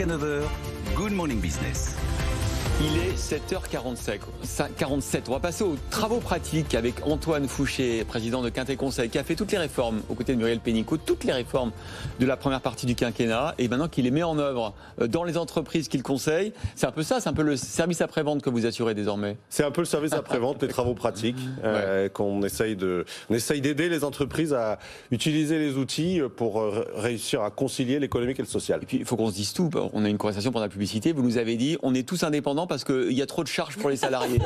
Jusqu'à 9h, Good Morning Business. Il est 7h47. On va passer aux travaux pratiques avec Antoine Fouché, président de Quintet Conseil, qui a fait toutes les réformes aux côtés de Muriel Pénicaud, toutes les réformes de la première partie du quinquennat, et maintenant qu'il les met en œuvre dans les entreprises qu'il conseille. C'est un peu ça, c'est un peu le service après-vente que vous assurez désormais. C'est un peu le service après-vente, les travaux pratiques, qu'on essaye d'aider les entreprises à utiliser les outils pour réussir à concilier l'économique et le social. Et puis il faut qu'on se dise tout. On a une conversation pendant la publicité. Vous nous avez dit, on est tous indépendants parce qu'il y a trop de charges pour les salariés.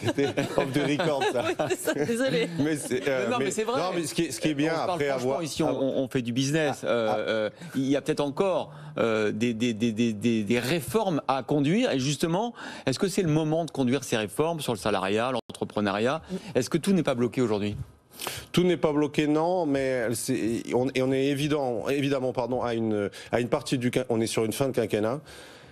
C'était off the record, ça. Désolé. Mais c'est vrai. Non, mais ce qui est bien après avoir. Ici, on fait du business. Il y a peut-être encore des réformes à conduire. Et justement, est-ce que c'est le moment de conduire ces réformes sur le salariat, l'entrepreneuriat? Est-ce que tout n'est pas bloqué aujourd'hui? Tout n'est pas bloqué, non, mais on est évidemment à une partie du quinquennat. On est sur une fin de quinquennat.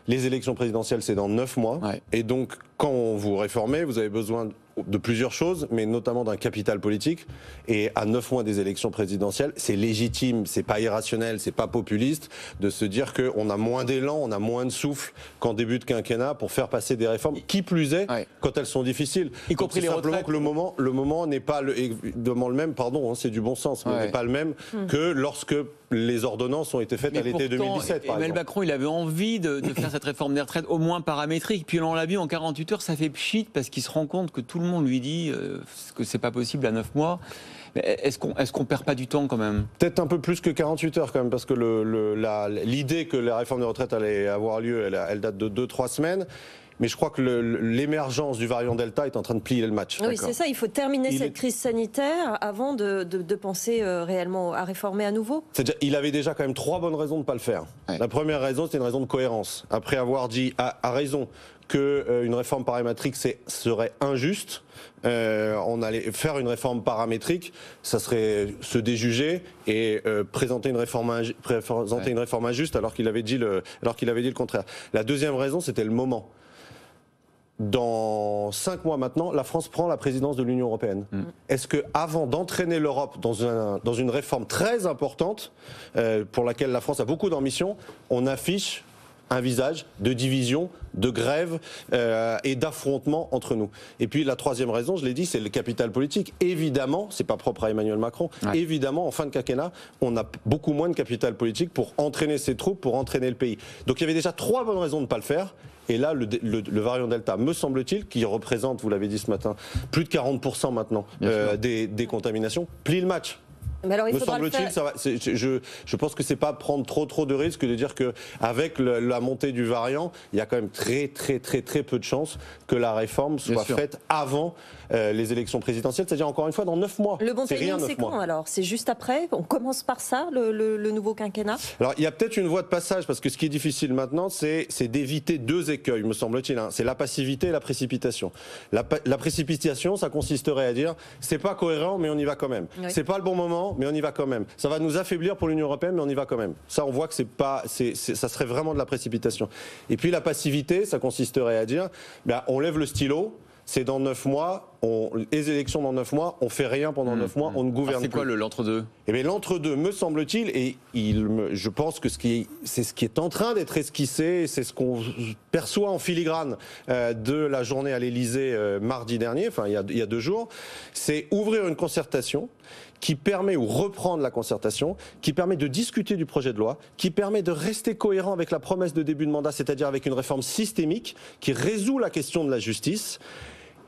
Les élections présidentielles, c'est dans 9 mois. Ouais. Et donc, quand vous réformez, vous avez besoin de plusieurs choses, mais notamment d'un capital politique. Et à 9 mois des élections présidentielles, c'est légitime, c'est pas irrationnel, c'est pas populiste de se dire qu'on a moins d'élan, on a moins de souffle qu'en début de quinquennat pour faire passer des réformes. Qui plus est, quand elles sont difficiles. Y compris les retraites. Que le moment n'est pas évidemment le même, pardon, c'est du bon sens, mais n'est pas le même que lorsque les ordonnances ont été faites à l'été 2017, par Emmanuel Macron, il avait envie de faire cette réforme des retraites au moins paramétrique. Puis on l'a vu en 48 heures, ça fait pchit parce qu'il se rend compte que tout le monde lui dit que c'est pas possible à 9 mois. Est-ce qu'on perd pas du temps quand même? Peut-être un peu plus que 48 heures quand même, parce que l'idée que la réforme des retraites allait avoir lieu, elle date de 2-3 semaines. Mais je crois que l'émergence du variant Delta est en train de plier le match. Oui, c'est ça. Il faut terminer cette crise sanitaire avant de penser réellement à réformer à nouveau. C'est-à-dire, il avait déjà quand même 3 bonnes raisons de ne pas le faire. Ouais. La première raison, c'était une raison de cohérence. Après avoir dit à raison qu'une réforme paramétrique serait injuste, on allait faire une réforme paramétrique, ça serait se déjuger et présenter une réforme injuste alors qu'il avait dit le contraire. La deuxième raison, c'était le moment. Dans 5 mois maintenant, la France prend la présidence de l'Union européenne. Est-ce que, avant d'entraîner l'Europe dans une réforme très importante, pour laquelle la France a beaucoup d'ambition, on affiche un visage de division, de grève et d'affrontement entre nous? Et puis la troisième raison, je l'ai dit, c'est le capital politique. Évidemment, c'est pas propre à Emmanuel Macron, évidemment, en fin de quinquennat, on a beaucoup moins de capital politique pour entraîner ses troupes, pour entraîner le pays. Donc il y avait déjà 3 bonnes raisons de ne pas le faire. Et là, le variant Delta, me semble-t-il, qui représente, vous l'avez dit ce matin, plus de 40% maintenant des contaminations, plie le match. Mais alors, il me semble-t-il, je pense que c'est pas prendre trop de risques de dire que avec la montée du variant, il y a quand même très peu de chances que la réforme soit faite avant les élections présidentielles, c'est-à-dire encore une fois dans 9 mois. Le bon timing, c'est quand alors? C'est juste après? On commence par ça, le nouveau quinquennat? Alors il y a peut-être une voie de passage, parce que ce qui est difficile maintenant, c'est d'éviter 2 écueils, me semble-t-il. C'est la passivité et la précipitation. La précipitation, ça consisterait à dire c'est pas cohérent, mais on y va quand même. Oui. C'est pas le bon moment, mais on y va quand même. Ça va nous affaiblir pour l'Union européenne, mais on y va quand même. Ça, on voit que ça serait vraiment de la précipitation. Et puis la passivité, ça consisterait à dire on lève le stylo. C'est dans 9 mois, les élections dans 9 mois, on fait rien pendant 9 mois, on ne gouverne plus. C'est quoi l'entre-deux? Eh bien l'entre-deux, me semble-t-il, et je pense que c'est ce qui est en train d'être esquissé, c'est ce qu'on perçoit en filigrane de la journée à l'Élysée mardi dernier, enfin il y a 2 jours, c'est ouvrir une concertation qui permet, ou reprendre la concertation, qui permet de discuter du projet de loi, qui permet de rester cohérent avec la promesse de début de mandat, c'est-à-dire avec une réforme systémique qui résout la question de la justice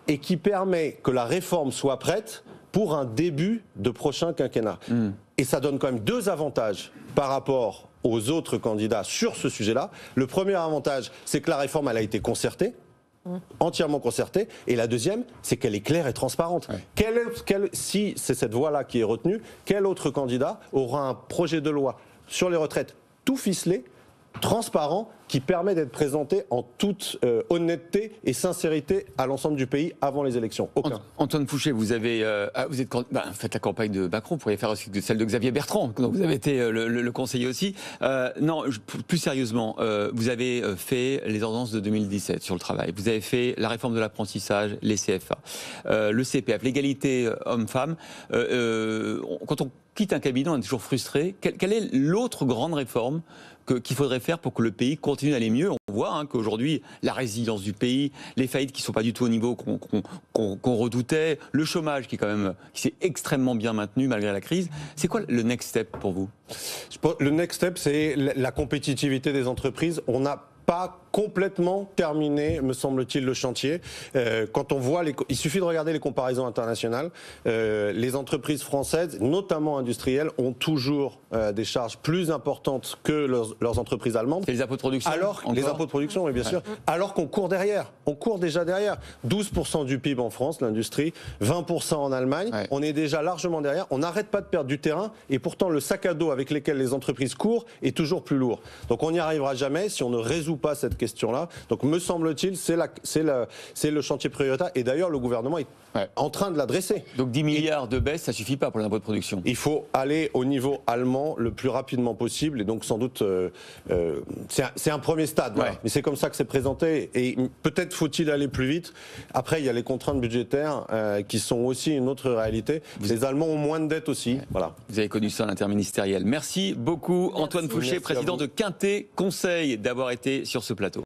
et qui permet que la réforme soit prête pour un début de prochain quinquennat. Et ça donne quand même 2 avantages par rapport aux autres candidats sur ce sujet-là. Le premier avantage, c'est que la réforme, elle a été concertée. Entièrement concertée, et la deuxième, c'est qu'elle est claire et transparente. Si c'est cette voie-là qui est retenue, quel autre candidat aura un projet de loi sur les retraites tout ficelé, transparent qui permet d'être présenté en toute honnêteté et sincérité à l'ensemble du pays avant les élections. Aucun. Antoine Fouché, vous faites la campagne de Macron, vous pourriez faire aussi celle de Xavier Bertrand, dont vous avez été le conseiller aussi. Non, plus sérieusement, vous avez fait les ordonnances de 2017 sur le travail, vous avez fait la réforme de l'apprentissage, les CFA, le CPF, l'égalité homme-femme. Quand on quitte un cabinet, on est toujours frustré. Quelle est l'autre grande réforme qu'il faudrait faire pour que le pays continue d'aller mieux? On voit qu'aujourd'hui, la résilience du pays, les faillites qui ne sont pas du tout au niveau qu'on redoutait, le chômage qui s'est extrêmement bien maintenu malgré la crise. C'est quoi le next step pour vous? Le next step, c'est la compétitivité des entreprises. On n'a pas complètement terminé, me semble-t-il, le chantier. Quand on voit, il suffit de regarder les comparaisons internationales. Les entreprises françaises, notamment industrielles, ont toujours des charges plus importantes que leurs entreprises allemandes. Et les impôts de production. Les impôts de production, oui, bien sûr. Alors qu'on court derrière. On court déjà derrière. 12% du PIB en France, l'industrie, 20% en Allemagne. Ouais. On est déjà largement derrière. On n'arrête pas de perdre du terrain. Et pourtant, le sac à dos avec lequel les entreprises courent est toujours plus lourd. Donc on n'y arrivera jamais si on ne résout pas cette question-là. Donc me semble-t-il, c'est le chantier prioritaire. Et d'ailleurs, le gouvernement est en train de l'adresser. Donc 10 milliards de baisse, ça ne suffit pas pour l'impôt de production. Il faut aller au niveau allemand le plus rapidement possible. Et donc sans doute, c'est un premier stade. Voilà. Mais c'est comme ça que c'est présenté. Et peut-être faut-il aller plus vite. Après, il y a les contraintes budgétaires qui sont aussi une autre réalité. Les Allemands ont moins de dettes aussi. Voilà. Vous avez connu ça à l'interministériel. Merci beaucoup Antoine Fouché, président de Quintet Conseil, d'avoir été sur ce plateau.